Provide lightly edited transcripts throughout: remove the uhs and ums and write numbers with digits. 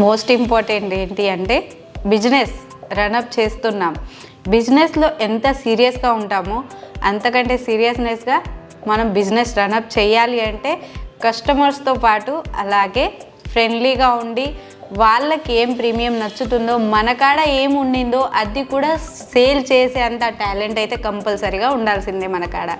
Most important ఏంటి అంటే business run-up చేస్తున్నాం. బిజినెస్లో ఎంత సీరియస్గా ఉంటామో అంతకంటే సీరియస్నెస్గా మనం బిజినెస్ రన్అప్ చేయాలి అంటే కస్టమర్స్తో పాటు అలాగే ఫ్రెండ్లీగా ఉండి వాళ్ళకి ఏం ప్రీమియం నచ్చుతుందో మన కాడ ఏం ఉండిందో అది కూడా సేల్ చేసే అంత టాలెంట్ అయితే కంపల్సరీగా ఉండాల్సిందే మన కాడ.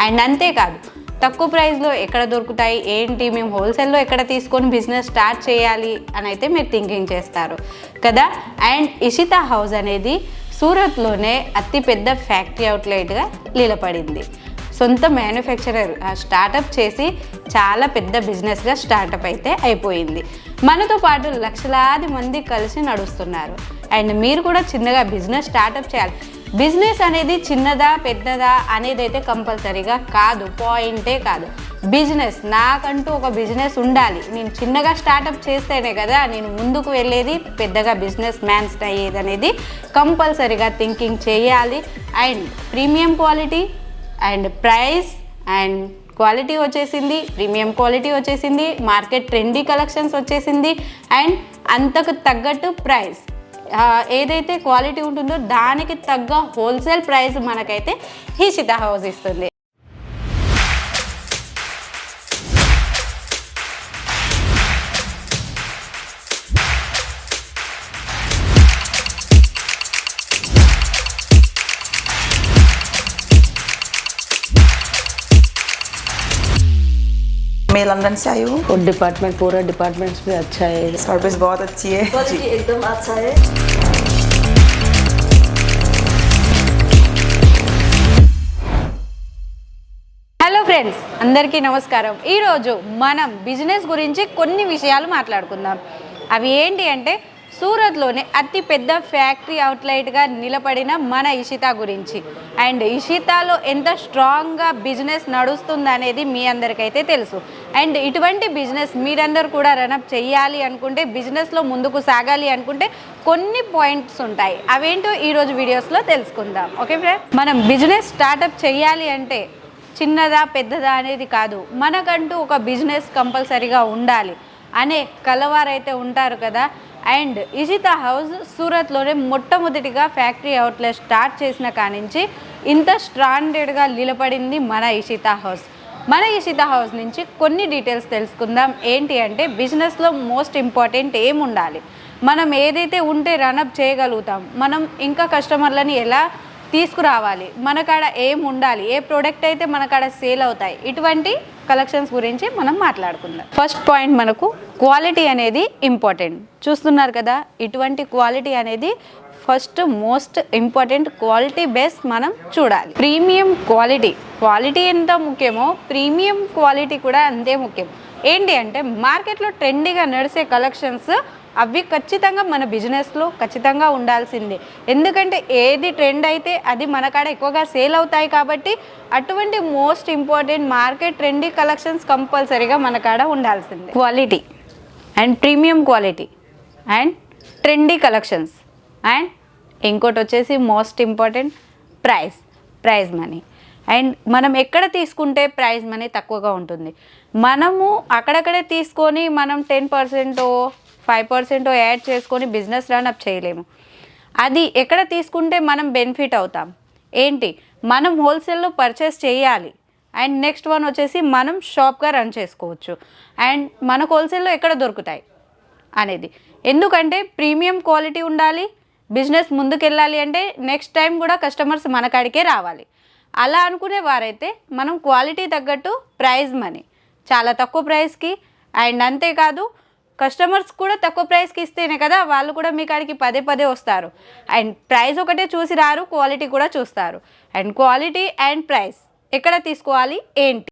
అండ్ అంతేకాదు తక్కువ ప్రైస్లో ఎక్కడ దొరుకుతాయి ఏంటి, మేము హోల్సేల్లో ఎక్కడ తీసుకొని బిజినెస్ స్టార్ట్ చేయాలి అని అయితే మీరు థింకింగ్ చేస్తారు కదా. అండ్ ఇషితా హౌస్ అనేది సూరత్లోనే అతిపెద్ద ఫ్యాక్టరీ అవుట్లెట్గా నిలబడింది. సొంత మ్యానుఫ్యాక్చరర్ స్టార్టప్ చేసి చాలా పెద్ద బిజినెస్గా స్టార్టప్ అయితే అయిపోయింది. మనతో పాటు లక్షలాది మంది కలిసి నడుస్తున్నారు. అండ్ మీరు కూడా చిన్నగా బిజినెస్ స్టార్టప్ చేయాలి. బిజినెస్ అనేది చిన్నదా పెద్దదా అనేది అయితే కంపల్సరీగా కాదు, పాయింటే కాదు. బిజినెస్ నాకంటూ ఒక బిజినెస్ ఉండాలి. నేను చిన్నగా స్టార్టప్ చేస్తేనే కదా నేను ముందుకు వెళ్ళేది, పెద్దగా బిజినెస్ మ్యాన్స్ అయ్యేది అనేది కంపల్సరీగా థింకింగ్ చేయాలి. And premium quality and price and quality వచ్చేసింది, ప్రీమియం క్వాలిటీ వచ్చేసింది, మార్కెట్ ట్రెండీ కలెక్షన్స్ వచ్చేసింది. అండ్ అంతకు తగ్గట్టు ప్రైస్ ఏదైతే క్వాలిటీ ఉంటుందో దానికి తగ్గ హోల్సేల్ ప్రైస్ మనకైతే ఇషితా హౌస్ ఇస్తుంది. मैं लंदन से आई हूँ और डिपार्टमेंट पूरा डिपार्टमेंट्स भी अच्छा है, सर्विस बहुत अच्छी है, क्वालिटी एकदम अच्छा है. హలో ఫ్రెండ్స్, అందరికీ నమస్కారం. ఈరోజు మనం బిజినెస్ గురించి కొన్ని విషయాలు మాట్లాడుకుందాం. అవి ఏంటి అంటే సూరత్లోనే అతి పెద్ద ఫ్యాక్టరీ అవుట్లెట్గా నిలబడిన మన ఇషితా గురించి. అండ్ ఇషితాలో ఎంత స్ట్రాంగ్గా బిజినెస్ నడుస్తుంది అనేది మీ అందరికైతే తెలుసు. అండ్ ఇటువంటి బిజినెస్ మీరందరూ కూడా రన్అప్ చేయాలి అనుకుంటే, బిజినెస్లో ముందుకు సాగాలి అనుకుంటే కొన్ని పాయింట్స్ ఉంటాయి. అవేంటో ఈరోజు వీడియోస్లో తెలుసుకుందాం. ఓకే ఫ్రెండ్స్, మనం బిజినెస్ స్టార్టప్ చేయాలి అంటే చిన్నదా పెద్దదా అనేది కాదు, మనకంటూ ఒక బిజినెస్ కంపల్సరీగా ఉండాలి అనే కలవారైతే ఉంటారు కదా. అండ్ ఇషితా హౌస్ సూరత్లోనే మొట్టమొదటిగా ఫ్యాక్టరీ అవుట్లెట్ స్టార్ట్ చేసిన కానించి ఇంత స్టాండర్డ్గా నిలబడింది మన ఇషితా హౌస్. మన ఇషితా హౌస్ నుంచి కొన్ని డీటెయిల్స్ తెలుసుకుందాం. ఏంటి అంటే బిజినెస్లో మోస్ట్ ఇంపార్టెంట్ ఏం ఉండాలి, మనం ఏదైతే ఉంటే రన్అప్ చేయగలుగుతాం, మనం ఇంకా కస్టమర్లని ఎలా తీసుకురావాలి, మన కాడ ఏం ఉండాలి, ఏ ప్రోడక్ట్ అయితే మన కాడ సేల్ అవుతాయి, ఇటువంటి కలెక్షన్స్ గురించి మనం మాట్లాడుకుందాం. ఫస్ట్ పాయింట్ మనకు క్వాలిటీ అనేది ఇంపార్టెంట్. చూస్తున్నారు కదా, ఇటువంటి క్వాలిటీ అనేది first most important. Quality base మనం చూడాలి. ప్రీమియం క్వాలిటీ ఎంత ముఖ్యమో ప్రీమియం క్వాలిటీ కూడా అంతే ముఖ్యం. ఏంటి అంటే మార్కెట్లో ట్రెండీగా నడిచే కలెక్షన్స్ అవి ఖచ్చితంగా మన బిజినెస్లో ఖచ్చితంగా ఉండాల్సిందే. ఎందుకంటే ఏది ట్రెండ్ అయితే అది మన కాడ ఎక్కువగా సేల్ అవుతాయి కాబట్టి అటువంటి most important market trendy collections కంపల్సరీగా మన కాడ ఉండాల్సిందే. Quality and premium quality and trendy collections. And ఇంకోటి వచ్చేసి most important price money. And మనం ఎక్కడ తీసుకుంటే ప్రైస్ మనీ తక్కువగా ఉంటుంది, మనము అక్కడక్కడే తీసుకొని మనం 10% 5% యాడ్ చేసుకొని బిజినెస్ రన్అప్ చేయలేము. అది ఎక్కడ తీసుకుంటే మనం బెనిఫిట్ అవుతాం ఏంటి, మనం హోల్సేల్లో పర్చేస్ చేయాలి. అండ్ నెక్స్ట్ వన్ వచ్చేసి మనం షాప్గా రన్ చేసుకోవచ్చు. అండ్ మనకు హోల్సేల్లో ఎక్కడ దొరుకుతాయి అనేది, ఎందుకంటే ప్రీమియం క్వాలిటీ ఉండాలి. బిజినెస్ ముందుకెళ్ళాలి అంటే నెక్స్ట్ టైం కూడా కస్టమర్స్ మన కాడికే రావాలి. అలా అనుకునే వారైతే మనం క్వాలిటీ తగ్గట్టు ప్రైస్ మనీ చాలా తక్కువ ప్రైస్కి, అండ్ అంతేకాదు కస్టమర్స్ కూడా తక్కువ ప్రైస్కి ఇస్తేనే కదా వాళ్ళు కూడా మీ కాడికి పదే వస్తారు. అండ్ ప్రైస్ ఒకటే చూసి రారు, క్వాలిటీ కూడా చూస్తారు. అండ్ క్వాలిటీ అండ్ ప్రైస్ ఎక్కడ తీసుకోవాలి ఏంటి,